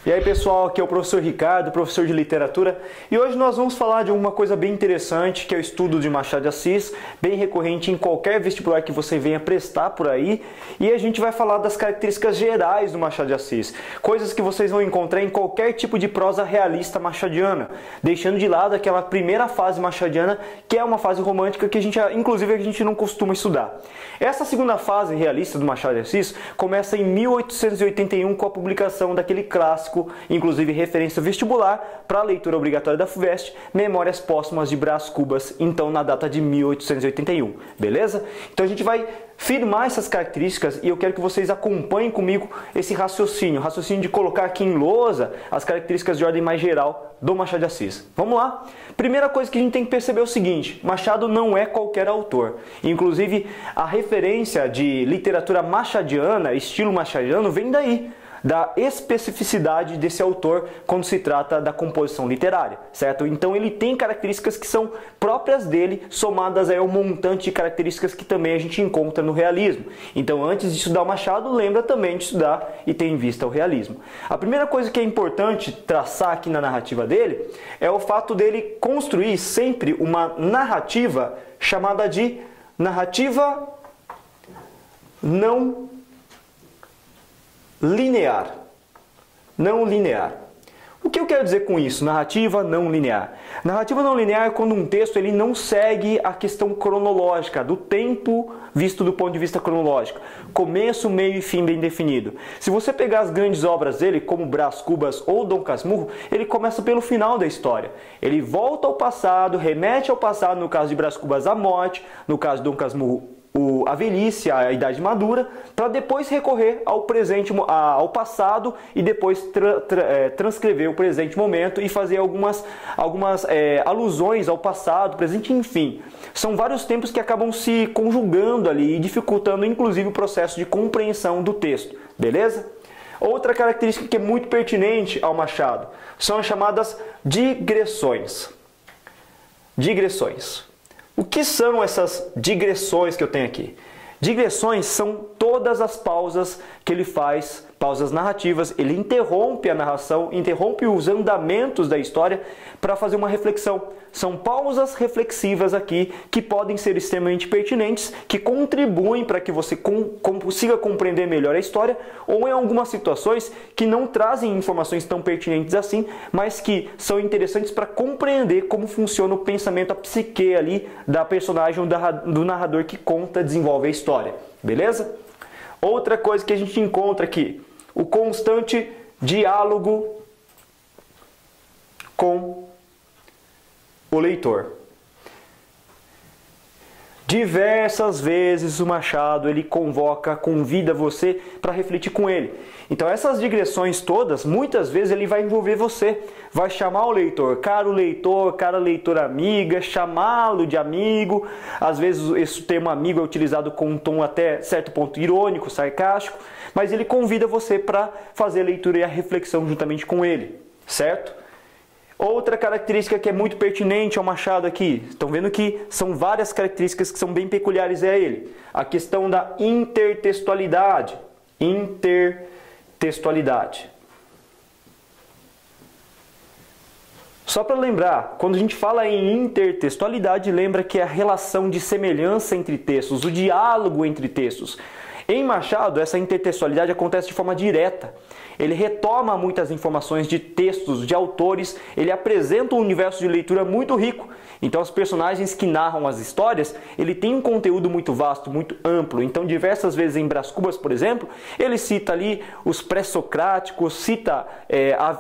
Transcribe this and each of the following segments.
E aí pessoal, aqui é o professor Ricardo, professor de literatura, e hoje nós vamos falar de uma coisa bem interessante, que é o estudo de Machado de Assis, bem recorrente em qualquer vestibular que você venha prestar por aí, e a gente vai falar das características gerais do Machado de Assis, coisas que vocês vão encontrar em qualquer tipo de prosa realista machadiana, deixando de lado aquela primeira fase machadiana, que é uma fase romântica que inclusive a gente não costuma estudar. Essa segunda fase realista do Machado de Assis começa em 1881 com a publicação daquele clássico, inclusive referência vestibular para a leitura obrigatória da FUVEST, Memórias Póstumas de Brás Cubas, então na data de 1881, beleza? Então a gente vai firmar essas características e eu quero que vocês acompanhem comigo esse raciocínio de colocar aqui em lousa as características de ordem mais geral do Machado de Assis. Vamos lá? Primeira coisa que a gente tem que perceber é o seguinte: Machado não é qualquer autor. Inclusive, a referência de literatura machadiana, estilo machadiano, vem daí, da especificidade desse autor quando se trata da composição literária, certo? Então ele tem características que são próprias dele, somadas aí ao montante de características que também a gente encontra no realismo. Então antes de estudar o Machado, lembra também de estudar e ter em vista o realismo. A primeira coisa que é importante traçar aqui na narrativa dele é o fato dele construir sempre uma narrativa chamada de narrativa não linear. Não linear. O que eu quero dizer com isso? Narrativa não linear. Narrativa não linear é quando um texto ele não segue a questão cronológica, do tempo visto do ponto de vista cronológico. Começo, meio e fim bem definido. Se você pegar as grandes obras dele, como Brás Cubas ou Dom Casmurro, ele começa pelo final da história. Ele volta ao passado, remete ao passado, no caso de Brás Cubas, a morte, no caso de Dom Casmurro, a velhice, a idade madura, para depois recorrer ao presente, ao passado e depois transcrever o presente momento e fazer algumas alusões ao passado, presente, enfim. São vários tempos que acabam se conjugando ali e dificultando inclusive o processo de compreensão do texto, beleza? Outra característica que é muito pertinente ao Machado são as chamadas digressões. Digressões. O que são essas digressões que eu tenho aqui? Digressões são todas as pausas que ele faz, pausas narrativas, ele interrompe a narração, interrompe os andamentos da história para fazer uma reflexão. São pausas reflexivas aqui que podem ser extremamente pertinentes, que contribuem para que você consiga compreender melhor a história, ou em algumas situações que não trazem informações tão pertinentes assim, mas que são interessantes para compreender como funciona o pensamento, a psique ali da personagem, do narrador que conta, desenvolve a história. Beleza? Outra coisa que a gente encontra aqui, o constante diálogo com o leitor. Diversas vezes o Machado ele convida você para refletir com ele. Então essas digressões todas, muitas vezes ele vai envolver você, vai chamar o leitor, cara leitora amiga, chamá-lo de amigo. Às vezes esse termo amigo é utilizado com um tom até certo ponto irônico, sarcástico, mas ele convida você para fazer a leitura e a reflexão juntamente com ele, certo? Outra característica que é muito pertinente ao Machado aqui, estão vendo que são várias características que são bem peculiares a ele. A questão da intertextualidade. Intertextualidade. Só para lembrar, quando a gente fala em intertextualidade, lembra que é a relação de semelhança entre textos, o diálogo entre textos. Em Machado, essa intertextualidade acontece de forma direta. Ele retoma muitas informações de textos, de autores, ele apresenta um universo de leitura muito rico. Então, os personagens que narram as histórias, ele tem um conteúdo muito vasto, muito amplo. Então, diversas vezes em Brás Cubas, por exemplo, ele cita ali os pré-socráticos, cita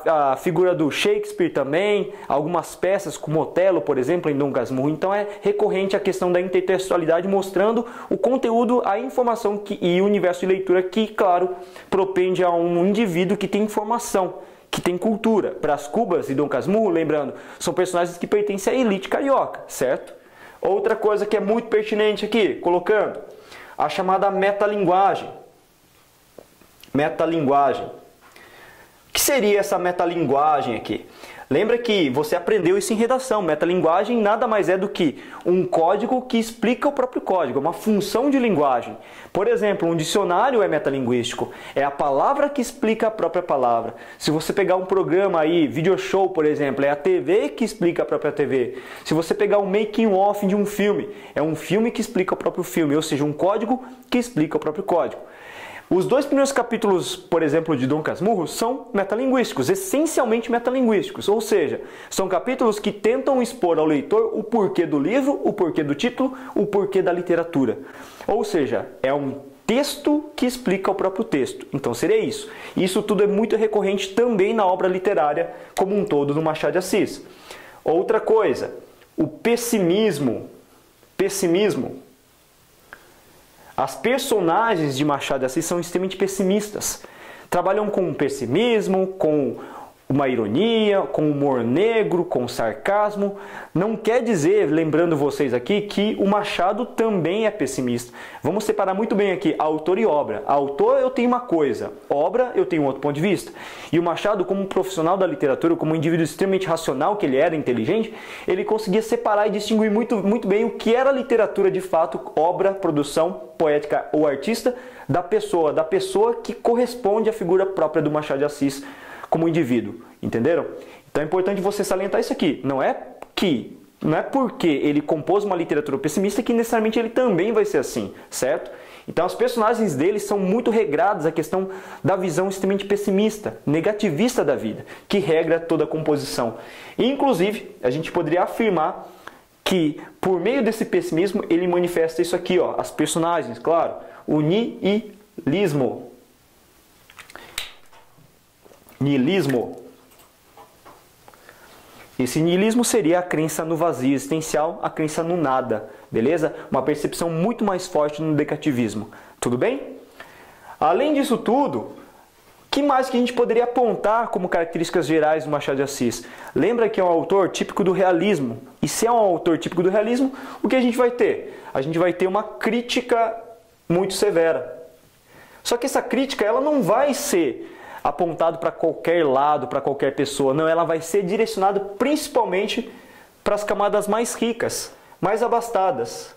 a figura do Shakespeare também, algumas peças como Otelo, por exemplo, em Dom Casmurro. Então, é recorrente a questão da intertextualidade, mostrando o conteúdo, a informação e o universo de leitura que, claro, propende a um indivíduo que tem informação, que tem cultura. Brás Cubas e Dom Casmurro, lembrando, são personagens que pertencem à elite carioca, certo? Outra coisa que é muito pertinente aqui, colocando, a chamada metalinguagem. Metalinguagem. O que seria essa metalinguagem aqui? Lembra que você aprendeu isso em redação. Metalinguagem nada mais é do que um código que explica o próprio código, é uma função de linguagem. Por exemplo, um dicionário é metalinguístico, é a palavra que explica a própria palavra. Se você pegar um programa aí, video show, por exemplo, é a TV que explica a própria TV. Se você pegar um making of de um filme, é um filme que explica o próprio filme, ou seja, um código que explica o próprio código. Os 2 primeiros capítulos, por exemplo, de Dom Casmurro, são metalinguísticos, essencialmente metalinguísticos, ou seja, são capítulos que tentam expor ao leitor o porquê do livro, o porquê do título, o porquê da literatura. Ou seja, é um texto que explica o próprio texto. Então seria isso. Isso tudo é muito recorrente também na obra literária como um todo do Machado de Assis. Outra coisa, o pessimismo. As personagens de Machado de Assis são extremamente pessimistas. Trabalham com pessimismo, com uma ironia, com humor negro, com sarcasmo. Não quer dizer, lembrando vocês aqui, que o Machado também é pessimista. Vamos separar muito bem aqui autor e obra. Autor eu tenho uma coisa, obra eu tenho outro ponto de vista. E o Machado, como profissional da literatura, como um indivíduo extremamente racional que ele era, inteligente, ele conseguia separar e distinguir muito bem o que era literatura de fato, obra, produção poética ou artista, da pessoa que corresponde à figura própria do Machado de Assis como indivíduo, entenderam? Então é importante você salientar isso aqui. Não é porque ele compôs uma literatura pessimista que necessariamente ele também vai ser assim, certo? Então os personagens dele são muito regrados à questão da visão extremamente pessimista, negativista da vida, que regra toda a composição. E, inclusive, a gente poderia afirmar que por meio desse pessimismo ele manifesta isso aqui, ó, as personagens, claro, o niilismo. Niilismo. Esse niilismo seria a crença no vazio existencial, a crença no nada, beleza? Uma percepção muito mais forte no negativismo, tudo bem? Além disso tudo, que mais que a gente poderia apontar como características gerais do Machado de Assis? Lembra que é um autor típico do realismo. E se é um autor típico do realismo, o que a gente vai ter? A gente vai ter uma crítica muito severa. Só que essa crítica ela não vai ser apontado para qualquer lado, para qualquer pessoa. Não, ela vai ser direcionada principalmente para as camadas mais ricas, mais abastadas.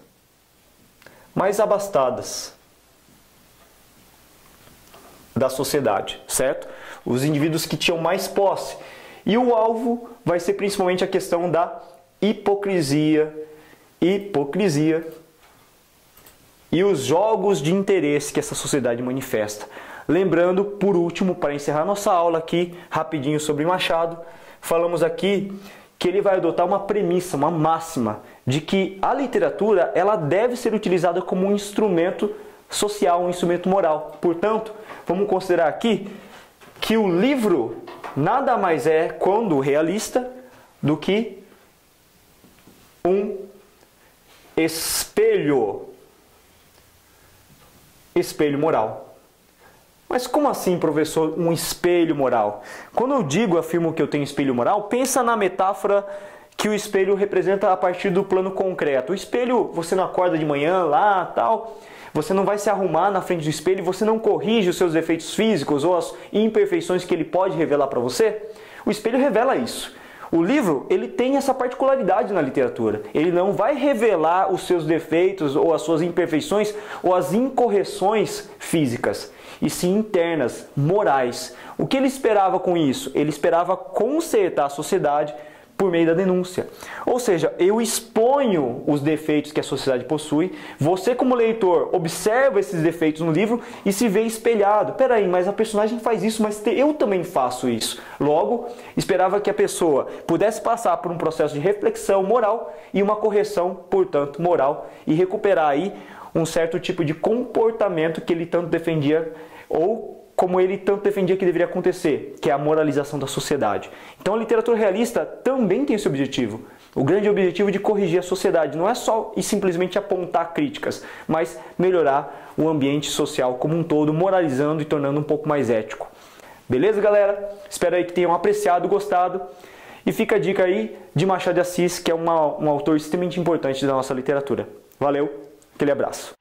Da sociedade, certo? Os indivíduos que tinham mais posse. E o alvo vai ser principalmente a questão da hipocrisia e os jogos de interesse que essa sociedade manifesta. Lembrando, por último, para encerrar nossa aula aqui, rapidinho sobre Machado, falamos aqui que ele vai adotar uma premissa, uma máxima, de que a literatura ela deve ser utilizada como um instrumento social, um instrumento moral. Portanto, vamos considerar aqui que o livro nada mais é, quando realista, do que um espelho moral. Mas como assim, professor, um espelho moral? Quando eu afirmo que eu tenho espelho moral, pensa na metáfora que o espelho representa a partir do plano concreto. O espelho, você não acorda de manhã lá, tal, você não vai se arrumar na frente do espelho, você não corrige os seus defeitos físicos ou as imperfeições que ele pode revelar para você. O espelho revela isso. O livro, ele tem essa particularidade na literatura. Ele não vai revelar os seus defeitos ou as suas imperfeições ou as incorreções físicas, e sim internas, morais. O que ele esperava com isso? Ele esperava consertar a sociedade por meio da denúncia. Ou seja, eu exponho os defeitos que a sociedade possui, você como leitor observa esses defeitos no livro e se vê espelhado. Peraí, mas a personagem faz isso, mas eu também faço isso. Logo, esperava que a pessoa pudesse passar por um processo de reflexão moral e uma correção, portanto, moral, e recuperar aí um certo tipo de comportamento que ele tanto defendia, ou como ele tanto defendia que deveria acontecer, que é a moralização da sociedade. Então a literatura realista também tem esse objetivo. O grande objetivo de corrigir a sociedade não é só e simplesmente apontar críticas, mas melhorar o ambiente social como um todo, moralizando e tornando um pouco mais ético. Beleza, galera? Espero aí que tenham apreciado, gostado. E fica a dica aí de Machado de Assis, que é um autor extremamente importante da nossa literatura. Valeu, aquele abraço.